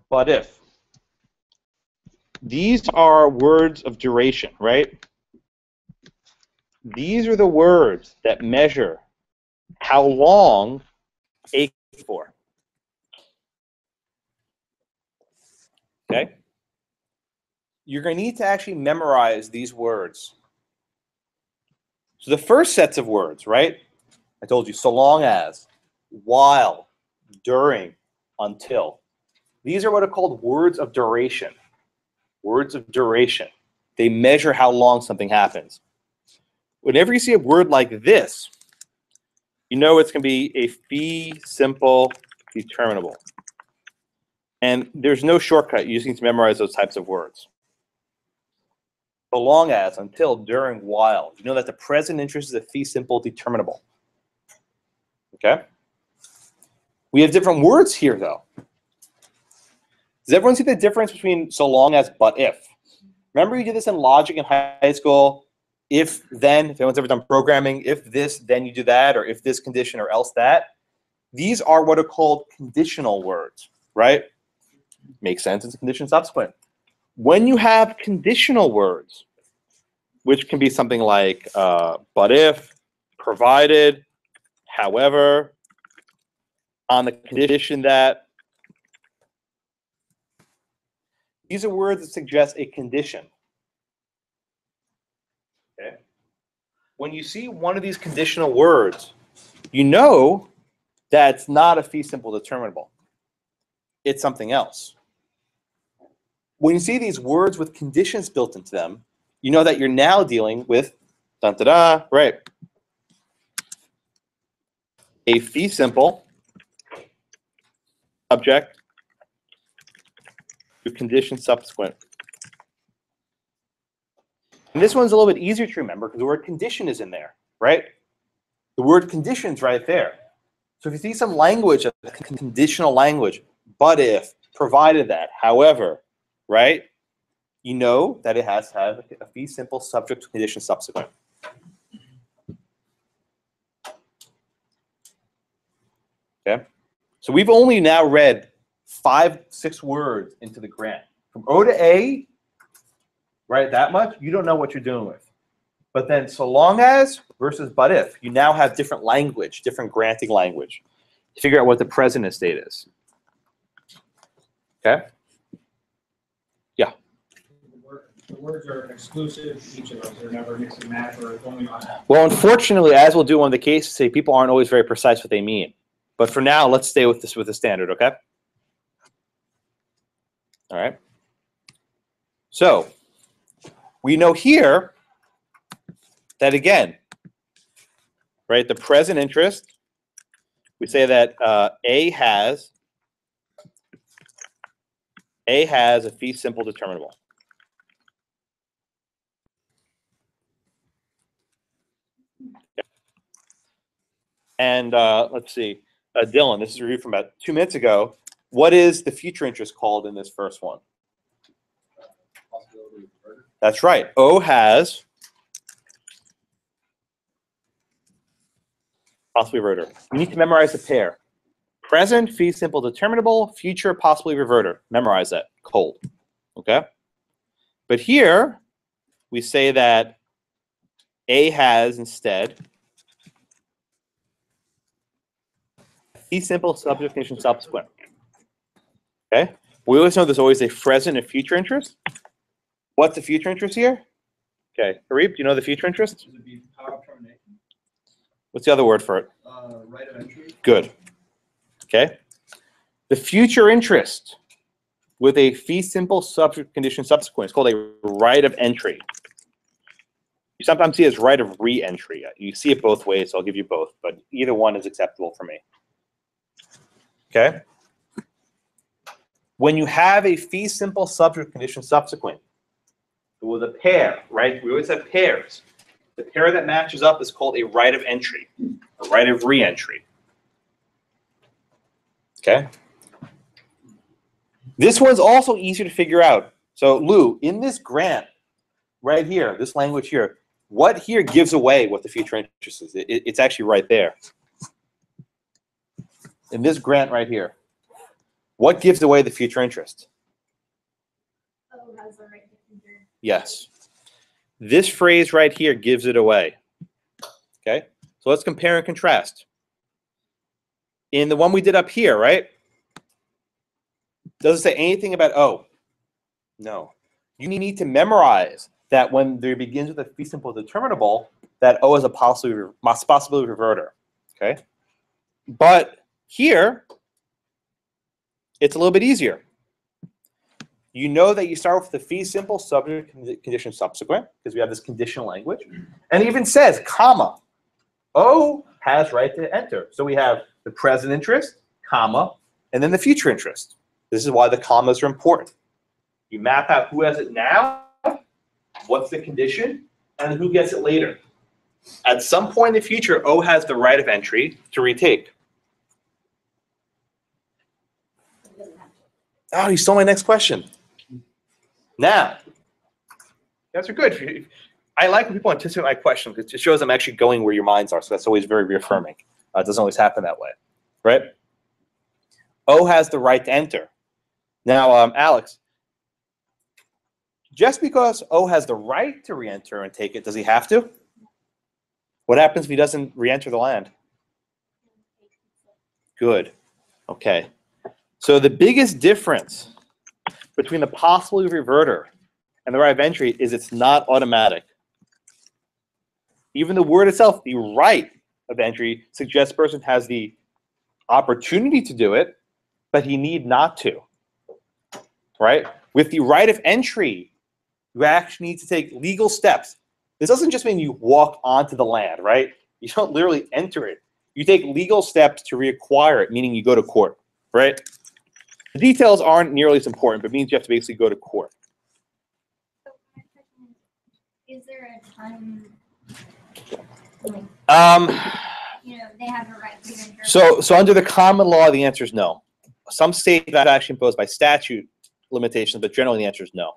But if. These are words of duration, right? These are the words that measure how long A is for. Okay? You're going to need to actually memorize these words. So the first sets of words, right? I told you, so long as, while, during, until. These are what are called words of duration. Words of duration. They measure how long something happens. Whenever you see a word like this, you know it's going to be a fee simple determinable. And there's no shortcut. You just need to memorize those types of words. So long as, until, during, while. You know that the present interest is a fee simple determinable. Okay? We have different words here, though. Does everyone see the difference between so long as, but if? Remember you did this in logic in high school? If, then, if anyone's ever done programming, if this, then you do that, or if this condition or else that. These are what are called conditional words, right? Makes sense, it's a condition subsequent. When you have conditional words, which can be something like but if, provided, however, on the condition that, These are words that suggest a condition. Okay. When you see one of these conditional words, you know that it's not a fee simple determinable. It's something else. When you see these words with conditions built into them, you know that you're now dealing with right? A fee simple subject to condition subsequent. And this one's a little bit easier to remember because the word condition is in there, right? The word condition's right there. So if you see some language, a conditional language, but if, provided that, however, right? You know that it has to have a fee simple subject to condition subsequent. Okay? So we've only now read 5, 6 words into the grant. From O to A, right, that much, you don't know what you're doing with. But then so long as versus but if, you now have different language, different granting language to figure out what the present estate is. Okay? Yeah. The words are exclusive, each of those, they're never mix and match or only on. Well, unfortunately, as we'll do on the case, say people aren't always very precise what they mean. But for now, let's stay with this with the standard, okay? All right. So we know here that again, right, the present interest, we say that A has a fee simple determinable. And let's see, Dylan, this is a review from about 2 minutes ago. What is the future interest called in this first one? That's right. O has possibly reverter. You need to memorize the pair. Present, fee simple determinable, future, possibly reverter. Memorize that cold. Okay? But here, we say that A has instead fee simple subject condition subsequent. Okay? We always know there's always a present and future interest. What's the future interest here? Okay. Harib, do you know the future interest? Should it be power of termination? What's the other word for it? Right of entry. Good. Okay. The future interest with a fee simple subject condition subsequent is called a right of entry. You sometimes see it as right of re-entry. You see it both ways, so I'll give you both, but either one is acceptable for me. Okay. When you have a fee simple subject condition subsequent with a pair, right? We always have pairs. The pair that matches up is called a right of entry, a right of re-entry. Okay. This one's also easier to figure out. So Lou, in this grant right here, this language here, what here gives away what the future interest is? It's actually right there. In this grant right here, what gives away the future interest? Oh, has the right to enter. Yes. This phrase right here gives it away. Okay? So let's compare and contrast. In the one we did up here, right? Does it say anything about O? No. You need to memorize that when there begins with a fee simple determinable, that O is a possibility reverter. Okay? But here, it's a little bit easier. You know that you start with the fee simple subject condition subsequent because we have this conditional language. And it even says, comma, O has right to enter. So we have the present interest, comma, and then the future interest. This is why the commas are important. You map out who has it now, what's the condition, and who gets it later. At some point in the future, O has the right of entry to retake. Oh, you stole my next question. Now, you guys are good. I like when people anticipate my question because it shows I'm actually going where your minds are. So that's always very reaffirming. It doesn't always happen that way, right? O has the right to enter. Now, Alex, just because O has the right to re-enter and take it, does he have to? What happens if he doesn't re-enter the land? Good. Okay. So the biggest difference between the possibility of reverter and the right of entry is it's not automatic. Even the word itself, the right of entry, suggests the person has the opportunity to do it, but he need not to, right? With the right of entry, you actually need to take legal steps. This doesn't just mean you walk onto the land, right? You don't literally enter it. You take legal steps to reacquire it, meaning you go to court, right? The details aren't nearly as important, but it means you have to basically go to court. So my question is there a time, like, they have a right to enter? So under the common law, the answer is no. Some states that actually imposed by statute limitations, but generally the answer is no.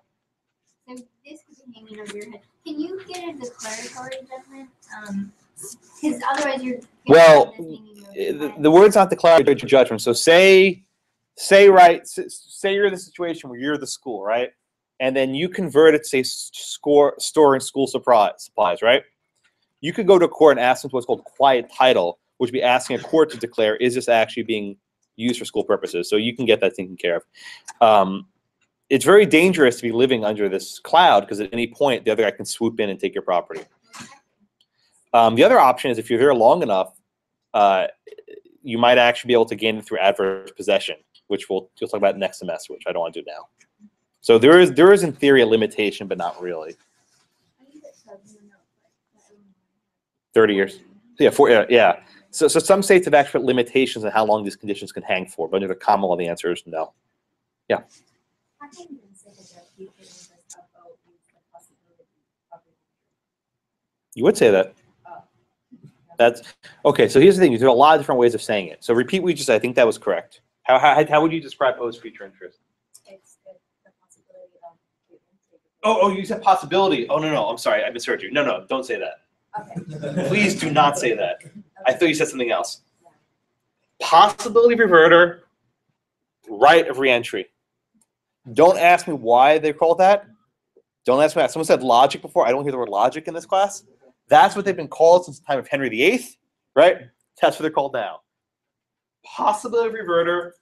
So this could be hanging over your head. Can you get a declaratory judgment? Because otherwise you're Well, this hanging over your head. the word's not declaratory judgment. So say you're in the situation where you're the school, right? And then you convert it to say storing school supplies, right? You could go to court and ask them what's called quiet title, which would be asking a court to declare, is this actually being used for school purposes? So you can get that taken care of. It's very dangerous to be living under this cloud because at any point the other guy can swoop in and take your property. The other option is if you're there long enough, you might actually be able to gain it through adverse possession, which we'll talk about next semester, which I don't want to do now. So there is in theory a limitation, but not really. 30 years. Yeah. So some states have actual limitations on how long these conditions can hang for, but under the common law, the answer is no. Yeah. You would say that. That's okay. So here's the thing: there's a lot of different ways of saying it. So repeat what you just said. I think that was correct. How would you describe O's future interest? It's the possibility of. Oh, you said possibility. Oh no, I'm sorry, I misheard you. No, don't say that. Okay. Please do not say that. I thought you said something else. Possibility of reverter, right of reentry. Don't ask me why they call that. Don't ask me that. Someone said logic before. I don't hear the word logic in this class. That's what they've been called since the time of Henry VIII, right? That's what they're called now. Possibility of reverter,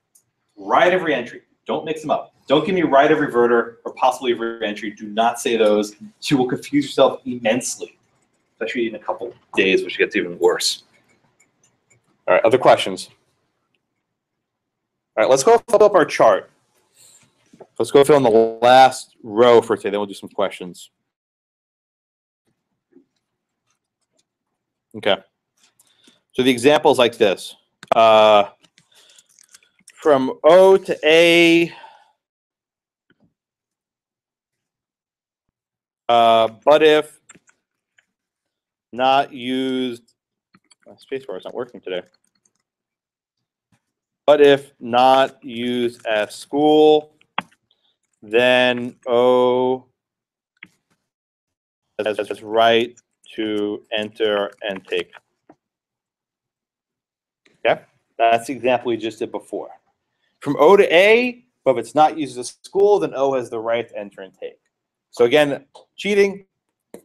right of reentry. Don't mix them up. Don't give me right of reverter or possibility of reentry. Do not say those. You will confuse yourself immensely, especially in a couple days, which gets even worse. All right, other questions? All right, let's go fill up our chart. Let's go fill in the last row for today, then we'll do some questions. Okay. So the example is like this. From O to A, but if not used, spacebar is not working today. But if not used at school, then O has right to enter and take. Okay, that's the example we just did before. From O to A, but if it's not used at school, then O has the right to enter and take. So again, cheating,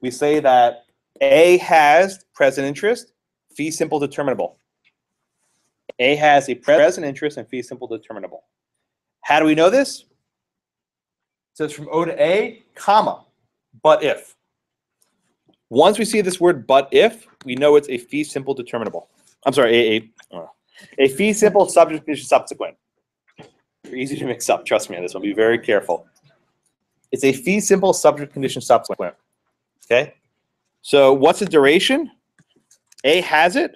we say that A has present interest, fee simple determinable. A has a present interest and fee simple determinable. How do we know this? It says from O to A, comma, but if. Once we see this word but if, we know it's a fee simple determinable. I'm sorry, a fee simple subject condition subsequent. They're easy to mix up. Trust me on this one. Be very careful. It's a fee simple subject condition subsequent. Okay? So what's the duration? A has it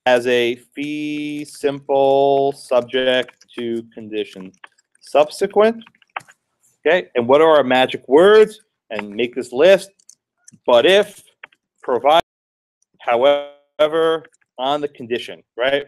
as a fee simple subject to condition subsequent. Okay? And what are our magic words? And make this list. But if, provide, however, on the condition, right?